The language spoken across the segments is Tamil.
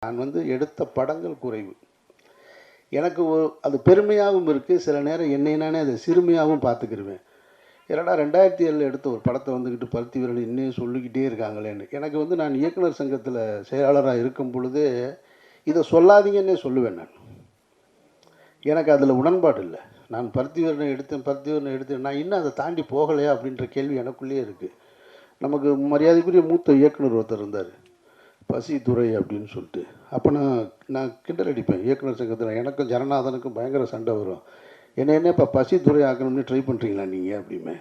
நான் வந்து எடுத்த படங்கள் குறைவு. எனக்கு அது பெருமையாகவும் இருக்குது. சில நேரம் என்னை நானே அதை சிறுமையாகவும் பார்த்துக்கிருவேன். ஏன்னா 2007 எடுத்த ஒரு படத்தை வந்துக்கிட்டு பருத்தி வீரன் இன்னும் சொல்லிக்கிட்டே இருக்காங்களேன்னு. எனக்கு வந்து நான் இயக்குனர் சங்கத்தில் செயலாளராக இருக்கும் பொழுது இதை சொல்லாதீங்கன்னே சொல்லுவேன் நான். எனக்கு அதில் உடன்பாடு இல்லை. நான் பருத்தி வீரனை எடுத்தேன் நான் இன்னும் அதை தாண்டி போகலையா அப்படின்ற கேள்வி எனக்குள்ளேயே இருக்குது. நமக்கு மரியாதைக்குரிய மூத்த இயக்குனர் ஒருத்தர் இருந்தார், பசி துரை அப்படின்னு சொல்லிட்டு. அப்போ நான் கிண்டல் அடிப்பேன் இயக்குனர் சங்கத்தில். எனக்கும் ஜனநாதனுக்கும் பயங்கர சண்டை வரும். என்ன இப்போ பசி துரை ஆக்கணும்னு ட்ரை பண்ணுறீங்களா நீங்கள் அப்படிமே.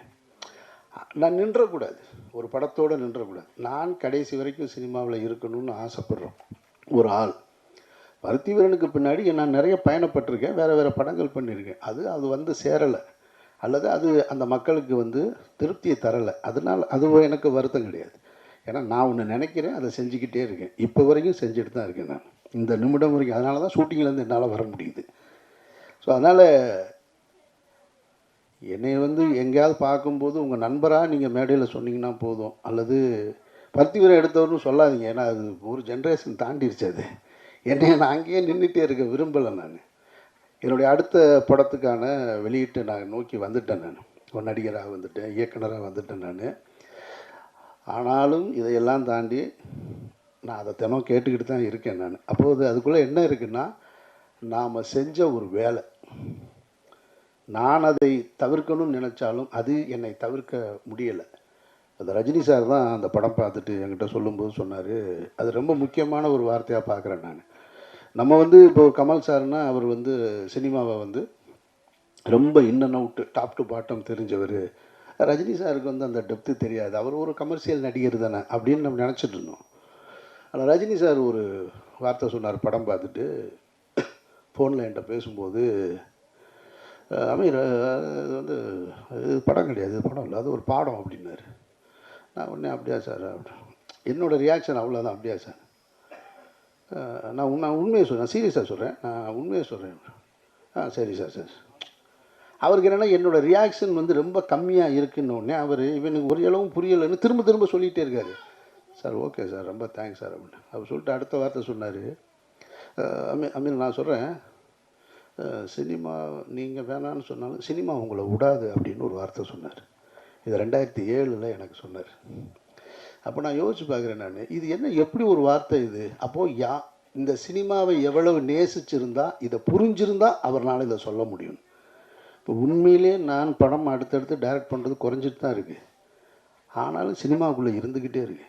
நான் நின்றக்கூடாது, ஒரு படத்தோடு நின்றக்கூடாது. நான் கடைசி வரைக்கும் சினிமாவில் இருக்கணும்னு ஆசைப்படுறோம் ஒரு ஆள். பருத்தி வீரனுக்கு பின்னாடி நான் நிறைய பயணப்பட்டிருக்கேன், வேறு படங்கள் பண்ணியிருக்கேன். அது வந்து சேரலை, அல்லது அது அந்த மக்களுக்கு வந்து திருப்தியை தரலை. அதனால் அது எனக்கு வருத்தம் கிடையாது. ஏன்னா நான் ஒன்று நினைக்கிறேன், அதை செஞ்சுக்கிட்டே இருக்கேன். இப்போ வரைக்கும் செஞ்சுட்டு தான் இருக்கேன் நான், இந்த நிமிடம் வரைக்கும். அதனால தான் ஷூட்டிங்லேருந்து என்னால் வர முடியுது. ஸோ அதனால் என்னை வந்து எங்கேயாவது பார்க்கும்போது உங்கள் நண்பராக நீங்கள் மேடையில் சொன்னீங்கன்னா போதும், அல்லது பருத்தி வீரன் எடுத்தவர்னு சொல்லாதீங்க. ஏன்னா அது ஒரு ஜென்ரேஷன் தாண்டிடுச்சு. அது என்னை நான் அங்கேயே நின்றுட்டே இருக்க விரும்பலை. நான் என்னுடைய அடுத்த படத்துக்கான வெளியீட்டை நான் நோக்கி வந்துட்டேன். நான் ஒரு நடிகராக வந்துட்டேன், இயக்குனராக வந்துட்டேன் நான். ஆனாலும் இதையெல்லாம் தாண்டி நான் அதை தினம் கேட்டுக்கிட்டு தான் இருக்கேன் நான். அப்போது அதுக்குள்ளே என்ன இருக்குன்னா, நாம் செஞ்ச ஒரு வேலை, நான் அதை தவிர்க்கணும்னு நினச்சாலும் அது என்னை தவிர்க்க முடியலை. அந்த ரஜினி சார் தான் அந்த படம் பார்த்துட்டு என்கிட்ட சொல்லும்போது சொன்னார், அது ரொம்ப முக்கியமான ஒரு வார்த்தையாக பார்க்குறேன் நான். நம்ம வந்து இப்போ கமல் சார்னா அவர் வந்து சினிமாவை வந்து ரொம்ப in and out, top to bottom தெரிஞ்சவர். ரஜினி சாருக்கு வந்து அந்த டெப்த்து தெரியாது, அவர் ஒரு கமர்ஷியல் நடிகர் தானே அப்படின்னு நம்ம நினச்சிட்டு இருந்தோம். ஆனால் ரஜினி சார் ஒரு வார்த்தை சொன்னார் படம் பார்த்துட்டு, ஃபோனில் என்கிட்ட பேசும்போது, அமீர் அது வந்து இது படம் கிடையாது, இது படம் இல்லை, அது ஒரு பாடம் அப்படின்னாரு. நான் உடனே அப்படியா சார் அப்படி, என்னோடய ரியாக்ஷன் அவ்வளோதான். அப்படியா சார், நான் உண்மையை சொல்கிறேன், சீரியஸாக சொல்கிறேன், நான் உண்மையை சொல்கிறேன். சரி சார் சார். அவருக்கு என்னென்னா என்னோடய ரியாக்ஷன் வந்து ரொம்ப கம்மியாக இருக்குன்னொடனே அவர் இவனுக்கு ஒரு அளவும் புரியலைன்னு திரும்ப சொல்லிகிட்டே இருக்கார். சார் ஓகே சார், ரொம்ப தேங்க்ஸ் சார் அப்படின்னு அவர் சொல்லிட்டு அடுத்த வார்த்தை சொன்னார். அமீர் நான் சொல்கிறேன், சினிமா நீங்கள் வேணான்னு சொன்னாலும் சினிமா உங்களை விடாது அப்படின்னு ஒரு வார்த்தை சொன்னார். இது 2007 எனக்கு சொன்னார். அப்போ நான் யோசிச்சு பார்க்குறேன் நான், இது என்ன எப்படி ஒரு வார்த்தை இது. அப்போது இந்த சினிமாவை எவ்வளவு நேசிச்சிருந்தா, இதை புரிஞ்சிருந்தா அவர்னால இதை சொல்ல முடியும். இப்போ உண்மையிலே நான் படம் அடுத்தடுத்து டைரக்ட் பண்ணுறது குறைஞ்சிட்டு தான் இருக்குது, ஆனாலும் சினிமாவுக்குள்ளே இருந்துக்கிட்டே இருக்கு.